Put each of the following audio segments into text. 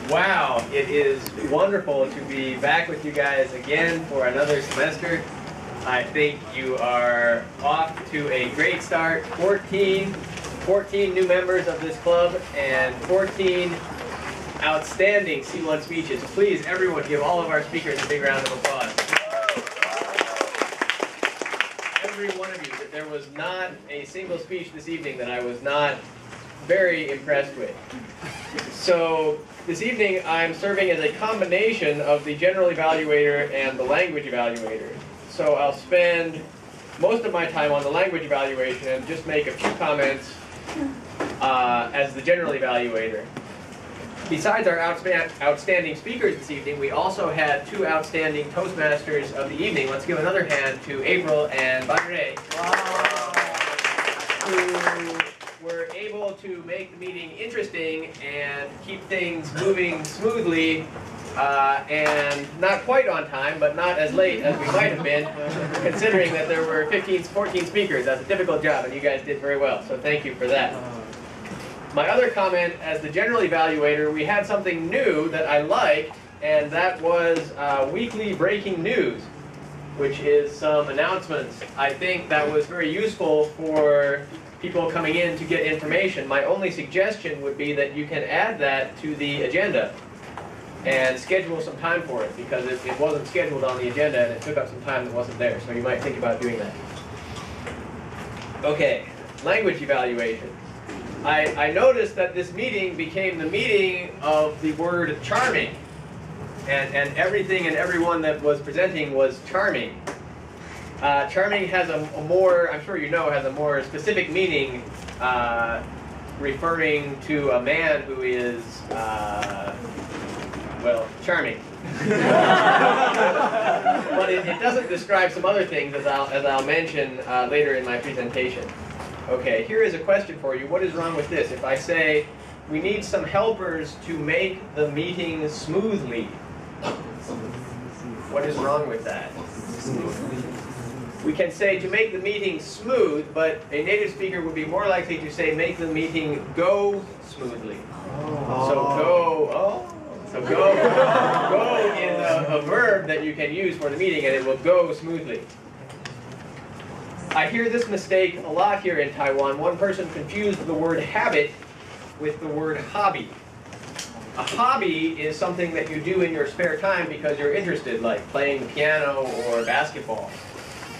Wow, it is wonderful to be back with you guys again for another semester. I think you are off to a great start. 14 new members of this club and 14 outstanding C1 speeches. Please, everyone, give all of our speakers a big round of applause. Every one of you. There was not a single speech this evening that I was not very impressed with. So this evening I'm serving as a combination of the general evaluator and the language evaluator. So I'll spend most of my time on the language evaluation and just make a few comments as the general evaluator. Besides our outstanding speakers this evening, we also had two outstanding Toastmasters of the evening. Let's give another hand to April and Badre, who were able to make the meeting interesting and keep things moving smoothly and not quite on time, but not as late as we might have been, considering that there were 14 speakers. That's a difficult job, and you guys did very well, so thank you for that. My other comment, as the general evaluator, we had something new that I liked, and that was weekly breaking news, which is some announcements. I think that was very useful for people coming in to get information. My only suggestion would be that you can add that to the agenda and schedule some time for it, because it wasn't scheduled on the agenda and it took up some time that wasn't there, so you might think about doing that. Okay, language evaluation. I noticed that this meeting became the meeting of the word charming, and everything and everyone that was presenting was charming. Charming has a more, I'm sure you know, has a more specific meaning referring to a man who is, well, charming. But it doesn't describe some other things, as I'll mention later in my presentation. Okay, here is a question for you. What is wrong with this? If I say, we need some helpers to make the meeting smoothly, what is wrong with that? We can say to make the meeting smooth, but a native speaker would be more likely to say make the meeting go smoothly. So go is a verb that you can use for the meeting, and it will go smoothly. I hear this mistake a lot here in Taiwan. One person confused the word habit with the word hobby. A hobby is something that you do in your spare time because you're interested, like playing the piano or basketball.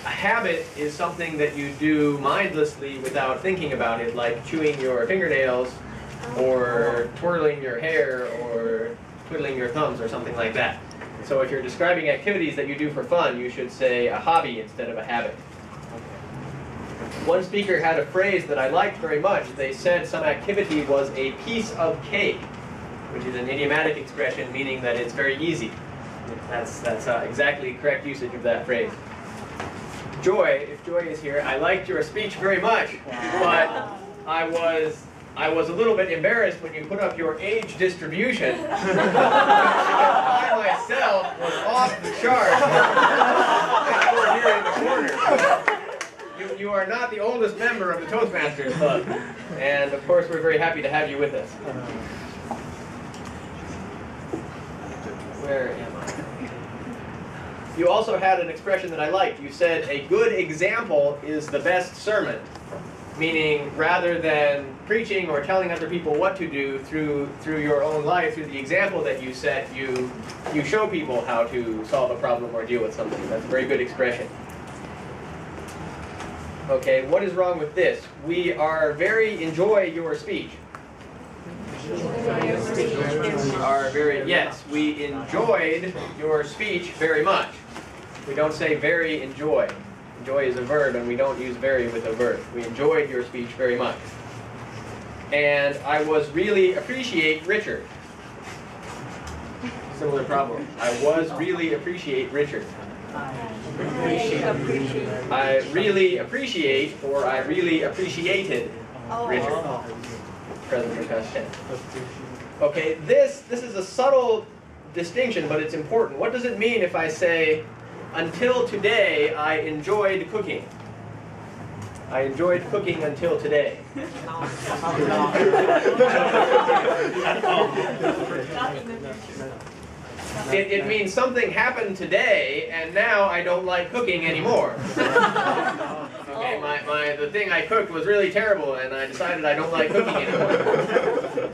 A habit is something that you do mindlessly without thinking about it, like chewing your fingernails or twirling your hair or twiddling your thumbs or something like that. So if you're describing activities that you do for fun, you should say a hobby instead of a habit. One speaker had a phrase that I liked very much. They said some activity was a piece of cake, which is an idiomatic expression meaning that it's very easy. That's exactly correct usage of that phrase. Joy, if Joy is here, I liked your speech very much, but I was a little bit embarrassed when you put up your age distribution. Because I myself was off the chart. And you were here in the corner. You are not the oldest member of the Toastmasters Club. And of course, we're very happy to have you with us. Where am I? You also had an expression that I liked. You said a good example is the best sermon. Meaning, rather than preaching or telling other people what to do through your own life, through the example that you set, you show people how to solve a problem or deal with something. That's a very good expression. Okay, what is wrong with this? We are very enjoy your speech. Yes, we enjoyed your speech very much. We don't say very enjoy. Enjoy is a verb, and we don't use very with a verb. We enjoyed your speech very much. And I was really appreciate Richard. Similar problem. I was really appreciate Richard. I really appreciate, or I really appreciated Richard. Present or past tense. Okay, this is a subtle distinction, but it's important. What does it mean if I say, until today I enjoyed cooking? I enjoyed cooking until today. It means something happened today, and now I don't like cooking anymore. Okay, the thing I cooked was really terrible, and I decided I don't like cooking anymore.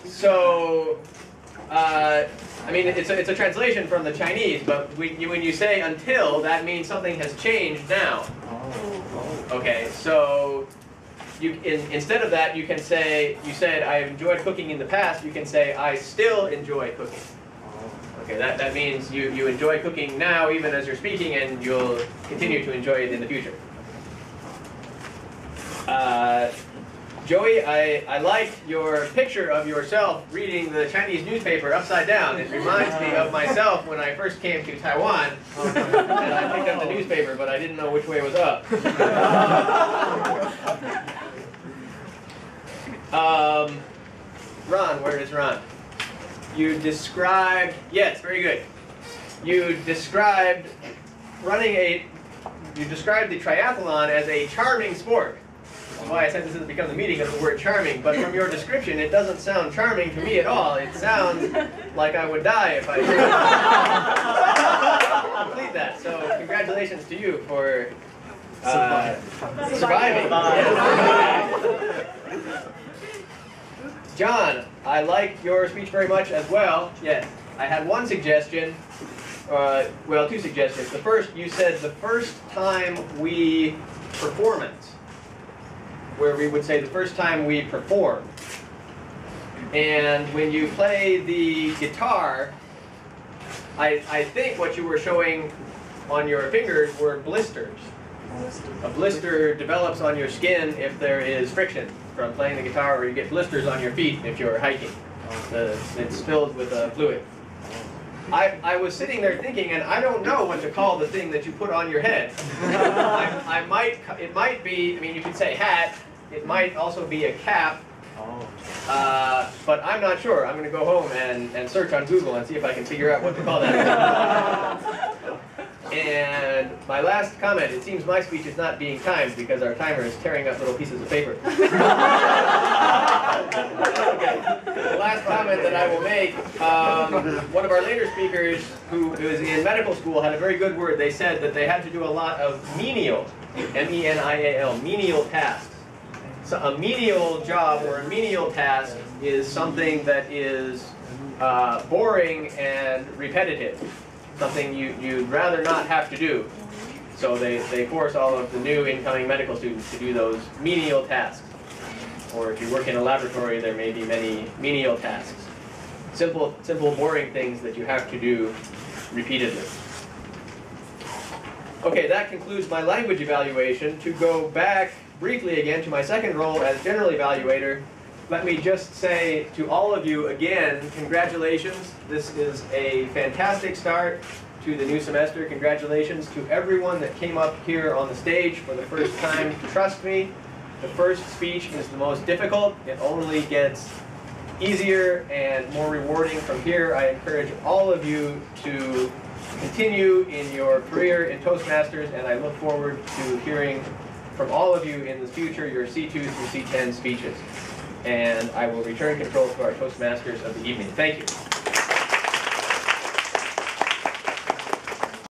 So, I mean, it's a translation from the Chinese, but when you say until, that means something has changed now. Okay, so instead of that, you can say, you said I enjoyed cooking in the past, you can say I still enjoy cooking. Okay, that means you enjoy cooking now even as you're speaking, and you'll continue to enjoy it in the future. Joey, I liked your picture of yourself reading the Chinese newspaper upside down. It reminds me of myself when I first came to Taiwan, and I picked up the newspaper, but I didn't know which way was up. Ron, where is Ron? You described, yes, very good. You described the triathlon as a charming sport. That's why I said this has become the meaning of the word charming, but from your description, it doesn't sound charming to me at all. It sounds like I would die if I complete that. So congratulations to you for surviving. John, I liked your speech very much as well. Yes, I had one suggestion, well, two suggestions. The first, you said the first time we performance, where we would say the first time we perform. And when you play the guitar, I think what you were showing on your fingers were blisters. A blister develops on your skin if there is friction from playing the guitar, or you get blisters on your feet if you're hiking. It's filled with fluid. I was sitting there thinking, and I don't know what to call the thing that you put on your head. It might be, I mean, you could say hat. It might also be a cap. But I'm not sure. I'm going to go home and search on Google and see if I can figure out what to call that. And my last comment, it seems my speech is not being timed because our timer is tearing up little pieces of paper. Okay. The last comment that I will make, one of our later speakers who is in medical school had a very good word. They said that they had to do a lot of menial, M-E-N-I-A-L, menial tasks. So a menial job or a menial task is something that is boring and repetitive. Something you'd rather not have to do. So they force all of the new incoming medical students to do those menial tasks. Or if you work in a laboratory, there may be many menial tasks. Simple, boring things that you have to do repeatedly. Okay, that concludes my language evaluation. To go back briefly again to my second role as general evaluator, let me just say to all of you again, congratulations. This is a fantastic start to the new semester. Congratulations to everyone that came up here on the stage for the first time. Trust me, the first speech is the most difficult. It only gets easier and more rewarding from here. I encourage all of you to continue in your career in Toastmasters, and I look forward to hearing from all of you in the future your C2 through C10 speeches. And I will return control to our Toastmasters of the evening. Thank you.